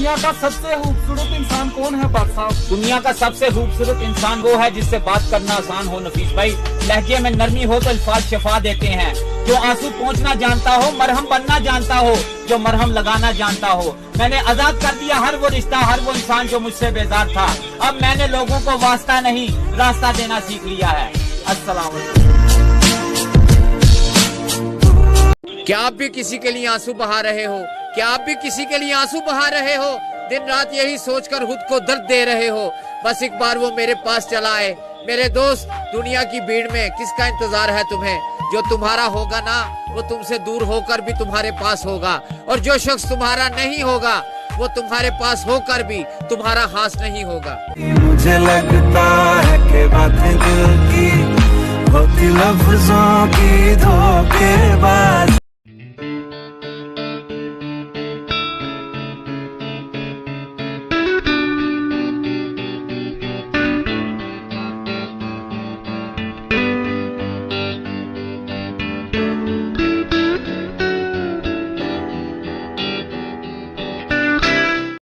दुनिया का सबसे खूबसूरत इंसान कौन है पाक साहब? दुनिया का सबसे खूबसूरत इंसान वो है जिससे बात करना आसान हो नफीस भाई। लहजे में नरमी हो तो अल्फाज शफा देते हैं। जो आंसू पहुंचना जानता हो, मरहम बनना जानता हो, जो मरहम लगाना जानता हो। मैंने आजाद कर दिया हर वो रिश्ता, हर वो इंसान जो मुझसे बेजार था। अब मैंने लोगों को वास्ता नहीं रास्ता देना सीख लिया है। अस्सलाम वालेकुम। क्या आप भी किसी के लिए आंसू बहा रहे हो? क्या आप भी किसी के लिए आंसू बहा रहे हो? दिन रात यही सोचकर खुद को दर्द दे रहे हो? बस एक बार वो मेरे पास चला आए। मेरे दोस्त, दुनिया की भीड़ में किसका इंतजार है तुम्हें? जो तुम्हारा होगा ना, वो तुमसे दूर होकर भी तुम्हारे पास होगा, और जो शख्स तुम्हारा नहीं होगा वो तुम्हारे पास होकर भी तुम्हारा खास नहीं होगा। मुझे लगता है कि बातें दिल की होती लफ्जों की धोखेबाज।